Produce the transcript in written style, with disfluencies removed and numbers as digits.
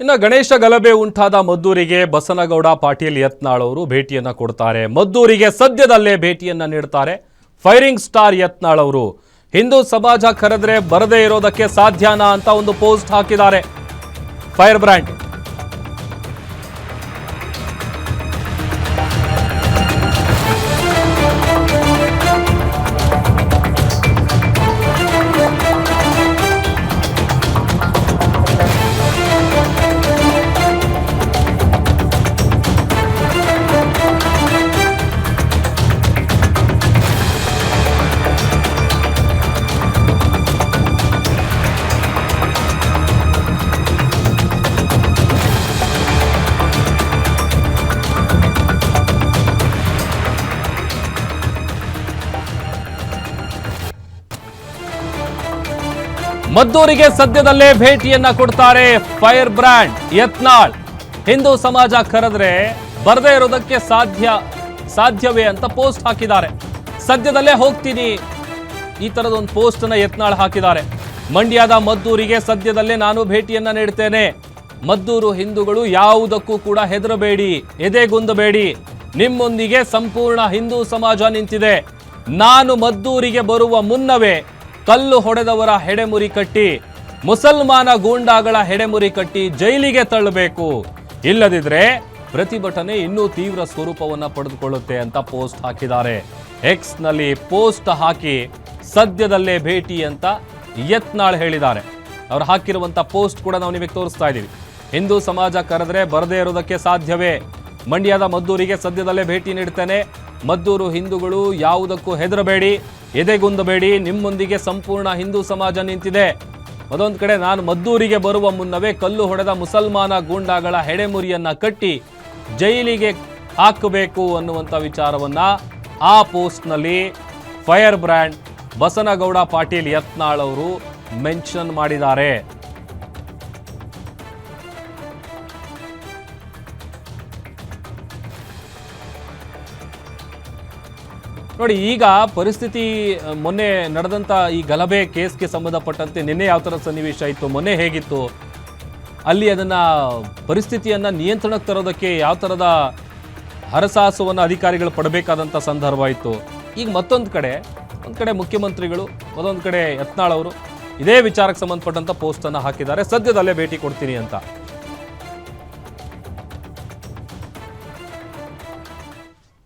ಇನ್ನು ಗಣೇಶ ಗಲಭೆ ಉಂಟಾದ ಮದ್ದೂರಿಗೆ ಬಸನಗೌಡ ಪಾಟೀಲ್ ಯತ್ನಾಳ್ ಅವರು ಭೇಟಿಯನ್ನ ಕೊಡ್ತಾರೆ. ಮದ್ದೂರಿಗೆ ಸದ್ಯದಲ್ಲೇ ಭೇಟಿಯನ್ನ ನೀಡ್ತಾರೆ. ಫೈರಿಂಗ್ ಸ್ಟಾರ್ ಯತ್ನಾಳ್ ಅವರು ಹಿಂದೂ ಸಮಾಜ ಕರೆದ್ರೆ ಬರದೇ ಇರೋದಕ್ಕೆ ಸಾಧ್ಯನಾ ಅಂತ ಒಂದು ಪೋಸ್ಟ್ ಹಾಕಿದ್ದಾರೆ. ಫೈರ್ ಬ್ರ್ಯಾಂಡ್ ಮದ್ದೂರಿಗೆ ಸದ್ಯದಲ್ಲೇ ಭೇಟಿಯನ್ನ ಕೊಡ್ತಾರೆ ಫೈರ್ ಬ್ರ್ಯಾಂಡ್ ಯತ್ನಾಳ್. ಹಿಂದೂ ಸಮಾಜ ಕರೆದ್ರೆ ಬರದೇ ಇರೋದಕ್ಕೆ ಸಾಧ್ಯವೇ ಅಂತ ಪೋಸ್ಟ್ ಹಾಕಿದ್ದಾರೆ. ಸದ್ಯದಲ್ಲೇ ಹೋಗ್ತೀನಿ, ಈ ತರದೊಂದು ಪೋಸ್ಟ್ ಅನ್ನ ಯತ್ನಾಳ್ ಹಾಕಿದ್ದಾರೆ. ಮಂಡ್ಯದ ಮದ್ದೂರಿಗೆ ಸದ್ಯದಲ್ಲೇ ನಾನು ಭೇಟಿಯನ್ನ ನೀಡ್ತೇನೆ. ಮದ್ದೂರು ಹಿಂದೂಗಳು ಯಾವುದಕ್ಕೂ ಕೂಡ ಹೆದರಬೇಡಿ, ಎದೆಗುಂದಬೇಡಿ. ನಿಮ್ಮೊಂದಿಗೆ ಸಂಪೂರ್ಣ ಹಿಂದೂ ಸಮಾಜ ನಿಂತಿದೆ. ನಾನು ಮದ್ದೂರಿಗೆ ಬರುವ ಮುನ್ನವೇ ಕಲ್ಲು ಹೊಡೆದವರ ಹೆಡೆಮುರಿ ಕಟ್ಟಿ, ಮುಸಲ್ಮಾನ ಗೂಂಡಾಗಳ ಹೆಡೆಮುರಿ ಕಟ್ಟಿ ಜೈಲಿಗೆ ತಳ್ಳಬೇಕು. ಇಲ್ಲದಿದ್ರೆ ಪ್ರತಿಭಟನೆ ಇನ್ನೂ ತೀವ್ರ ಸ್ವರೂಪವನ್ನ ಪಡೆದುಕೊಳ್ಳುತ್ತೆ ಅಂತ ಪೋಸ್ಟ್ ಹಾಕಿದ್ದಾರೆ. ಎಕ್ಸ್ ನಲ್ಲಿ ಪೋಸ್ಟ್ ಹಾಕಿ ಸದ್ಯದಲ್ಲೇ ಭೇಟಿ ಅಂತ ಯತ್ನಾಳ್ ಹೇಳಿದ್ದಾರೆ. ಅವ್ರು ಹಾಕಿರುವಂತ ಪೋಸ್ಟ್ ಕೂಡ ನಾವು ನಿಮಗೆ ತೋರಿಸ್ತಾ ಇದ್ದೀವಿ. ಹಿಂದೂ ಸಮಾಜ ಕರೆದ್ರೆ ಬರದೇ ಇರೋದಕ್ಕೆ ಸಾಧ್ಯವೇ? ಮಂಡ್ಯದ ಮದ್ದೂರಿಗೆ ಸದ್ಯದಲ್ಲೇ ಭೇಟಿ ನೀಡ್ತೇನೆ. ಮದ್ದೂರು ಹಿಂದೂಗಳು ಯಾವುದಕ್ಕೂ ಹೆದರಬೇಡಿ, ಎದೆಗುಂದಬೇಡಿ. ನಿಮ್ಮೊಂದಿಗೆ ಸಂಪೂರ್ಣ ಹಿಂದೂ ಸಮಾಜ ನಿಂತಿದೆ. ಮತ್ತೊಂದು ಕಡೆ ನಾನು ಮದ್ದೂರಿಗೆ ಬರುವ ಮುನ್ನವೇ ಕಲ್ಲು ಹೊಡೆದ ಮುಸಲ್ಮಾನ ಗೂಂಡಾಗಳ ಹೆಡೆಮುರಿಯನ್ನ ಕಟ್ಟಿ ಜೈಲಿಗೆ ಹಾಕಬೇಕು ಅನ್ನುವಂಥ ವಿಚಾರವನ್ನ ಆ ಪೋಸ್ಟ್ನಲ್ಲಿ ಫೈರ್ ಬ್ರ್ಯಾಂಡ್ ಬಸನಗೌಡ ಪಾಟೀಲ್ ಯತ್ನಾಳ್ ಅವರು ಮೆನ್ಷನ್ ಮಾಡಿದ್ದಾರೆ. ನೋಡಿ, ಈಗ ಪರಿಸ್ಥಿತಿ ಮೊನ್ನೆ ನಡೆದಂಥ ಈ ಗಲಭೆ ಕೇಸ್ಗೆ ಸಂಬಂಧಪಟ್ಟಂತೆ ನಿನ್ನೆ ಯಾವ ಥರ ಸನ್ನಿವೇಶ ಇತ್ತು, ಮೊನ್ನೆ ಹೇಗಿತ್ತು, ಅಲ್ಲಿ ಅದನ್ನು ಪರಿಸ್ಥಿತಿಯನ್ನು ನಿಯಂತ್ರಣಕ್ಕೆ ತರೋದಕ್ಕೆ ಯಾವ ಥರದ ಹರಸಾಹಸವನ್ನು ಅಧಿಕಾರಿಗಳು ಪಡಬೇಕಾದಂಥ ಸಂದರ್ಭ ಇತ್ತು. ಈಗ ಮತ್ತೊಂದು ಕಡೆ ಮುಖ್ಯಮಂತ್ರಿಗಳು, ಮತ್ತೊಂದು ಕಡೆ ಯತ್ನಾಳ್ ಅವರು ಇದೇ ವಿಚಾರಕ್ಕೆ ಸಂಬಂಧಪಟ್ಟಂಥ ಪೋಸ್ಟನ್ನು ಹಾಕಿದ್ದಾರೆ. ಸದ್ಯದಲ್ಲೇ ಭೇಟಿ ಕೊಡ್ತೀನಿ ಅಂತ.